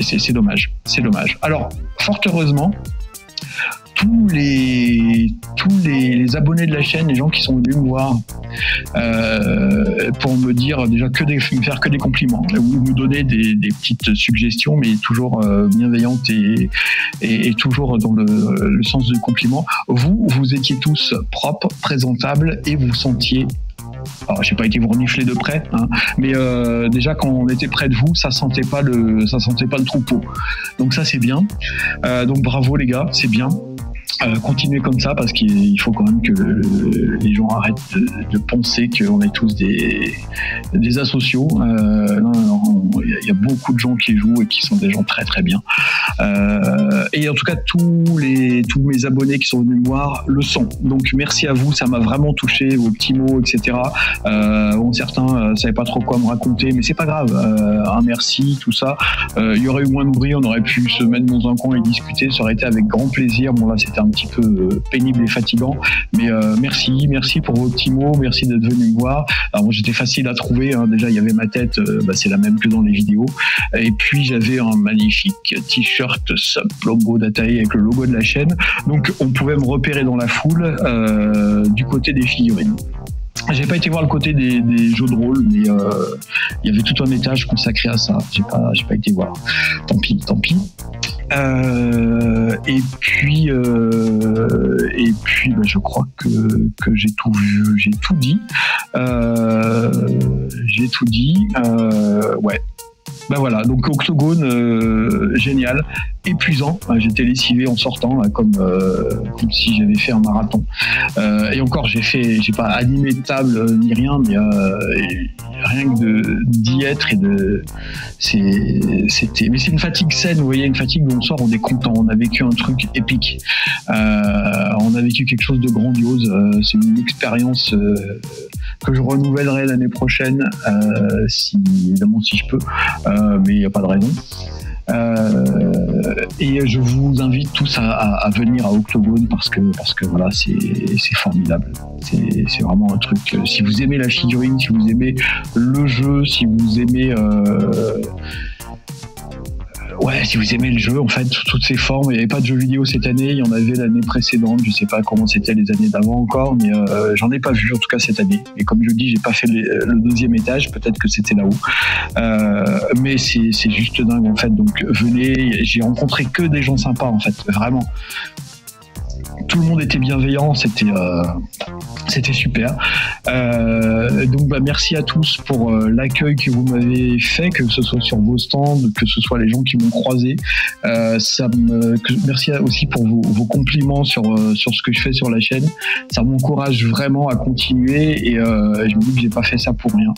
c'est dommage. C'est dommage. Alors, fort heureusement, tous les abonnés de la chaîne, les gens qui sont venus me voir pour me dire déjà me faire que des compliments ou me donner des petites suggestions, mais toujours bienveillantes et toujours dans le sens du compliment. Vous étiez tous propres, présentables et vous sentiez. Alors, j'ai pas été vous renifler de près, mais déjà quand on était près de vous, ça sentait pas le troupeau. Donc ça c'est bien. Donc bravo les gars, c'est bien. Continuez comme ça parce qu'il faut quand même que les gens arrêtent de penser qu'on est tous des asociaux. Non, il y a beaucoup de gens qui jouent et qui sont des gens très très bien. Et en tout cas, tous mes abonnés qui sont venus me voir le sont. Donc merci à vous, ça m'a vraiment touché, vos petits mots, etc. Certains savaient pas trop quoi me raconter, mais c'est pas grave. Un merci, tout ça. Il y aurait eu moins de bruit, on aurait pu se mettre dans un coin et discuter, ça aurait été avec grand plaisir. Bon là, c'était un petit peu pénible et fatigant, mais merci pour vos petits mots, merci d'être venu me voir. Alors moi j'étais facile à trouver, déjà il y avait ma tête, c'est la même que dans les vidéos, et puis j'avais un magnifique t-shirt Sub Plombo d'Ataï avec le logo de la chaîne, donc on pouvait me repérer dans la foule du côté des figurines. J'ai pas été voir le côté des jeux de rôle, mais il y avait tout un étage consacré à ça. J'ai pas été voir. Tant pis. Et puis, je crois que j'ai tout vu, j'ai tout dit. Ouais. Voilà, donc Octogone, génial, épuisant. J'étais lessivé en sortant, comme si j'avais fait un marathon. Et encore, j'ai pas animé de table ni rien, mais rien que d'y être mais c'est une fatigue saine, vous voyez, une fatigue où on sort, on est content, on a vécu un truc épique, on a vécu quelque chose de grandiose. C'est une expérience que je renouvellerai l'année prochaine, si je peux, mais il n'y a pas de raison. Et je vous invite tous à venir à Octogone parce que voilà, c'est formidable. C'est vraiment un truc. Si vous aimez la figurine, si vous aimez le jeu, si vous aimez si vous aimez le jeu, en fait, sous toutes ses formes. Il n'y avait pas de jeux vidéo cette année, il y en avait l'année précédente, je ne sais pas comment c'était les années d'avant encore, mais j'en ai pas vu en tout cas cette année. Et comme je dis, j'ai pas fait le deuxième étage, peut-être que c'était là-haut. Mais c'est juste dingue en fait, donc venez, j'ai rencontré que des gens sympas en fait, vraiment. Tout le monde était bienveillant, c'était super. Donc merci à tous pour l'accueil que vous m'avez fait, que ce soit sur vos stands, que ce soit les gens qui m'ont croisé. Merci aussi pour vos compliments sur ce que je fais sur la chaîne. Ça m'encourage vraiment à continuer et je me dis que j'ai pas fait ça pour rien.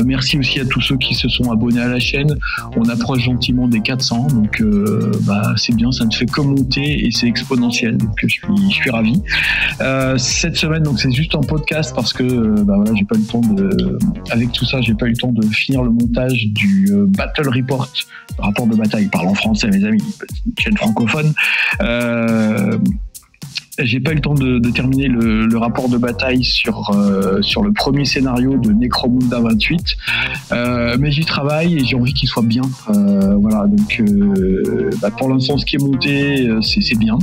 Merci aussi à tous ceux qui se sont abonnés à la chaîne. On approche gentiment des 400, donc c'est bien, ça ne fait que monter et c'est exponentiel. Donc je suis ravi. Cette semaine, donc c'est juste un podcast parce que j'ai pas eu le temps avec tout ça, j'ai pas eu le temps de finir le montage du Battle Report, rapport de bataille. Parle en français, mes amis, une chaîne francophone. J'ai pas eu le temps de terminer le rapport de bataille sur le premier scénario de Necromunda 28, mais j'y travaille et j'ai envie qu'il soit bien. Voilà, donc pour l'instant ce qui est monté c'est bien,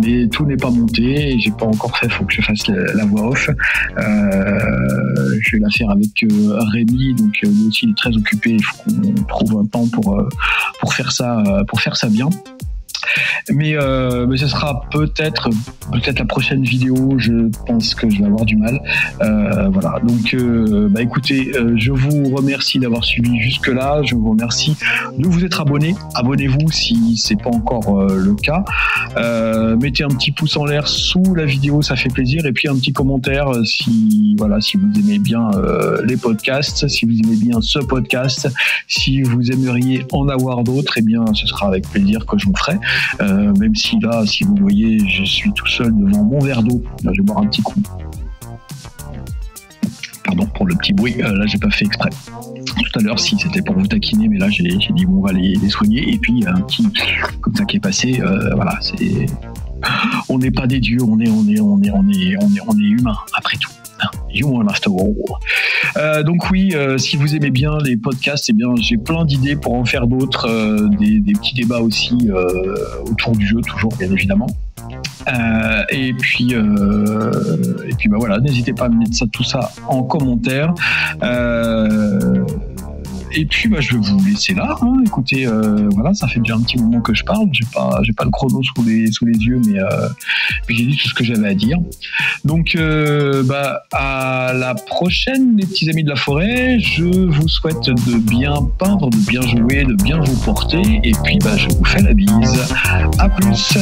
mais tout n'est pas monté et j'ai pas encore fait. Faut que je fasse la voix off. Je vais la faire avec Rémi, donc lui aussi il est très occupé. Il faut qu'on trouve un temps pour faire ça bien. Mais ce sera peut-être la prochaine vidéo. Je pense que je vais avoir du mal. Voilà. Donc, écoutez, je vous remercie d'avoir suivi jusque-là. Je vous remercie de vous être abonné. Abonnez-vous si c'est pas encore le cas. Mettez un petit pouce en l'air sous la vidéo, ça fait plaisir. Et puis un petit commentaire si vous aimez bien les podcasts, si vous aimez bien ce podcast, si vous aimeriez en avoir d'autres, eh bien, ce sera avec plaisir que j'en ferai. Même si là, si vous voyez, je suis tout seul devant mon verre d'eau. Là, je vais boire un petit coup. Pardon pour le petit bruit. Là, j'ai pas fait exprès. Tout à l'heure, si c'était pour vous taquiner, mais là, j'ai dit bon, on va les soigner. Et puis, il y a un petit comme ça qui est passé. Voilà, c'est. On n'est pas des dieux, on est humain après tout. Human after all. Donc oui, si vous aimez bien les podcasts, eh bien j'ai plein d'idées pour en faire d'autres, des petits débats aussi autour du jeu, toujours bien évidemment. Et puis voilà, n'hésitez pas à mettre tout ça en commentaire. Et puis je vais vous laisser là. Écoutez, voilà, ça fait déjà un petit moment que je parle. J'ai pas le chrono sous les yeux, mais j'ai dit tout ce que j'avais à dire. Donc à la prochaine, les petits amis de la forêt. Je vous souhaite de bien peindre, de bien jouer, de bien vous porter. Et puis je vous fais la bise. À plus.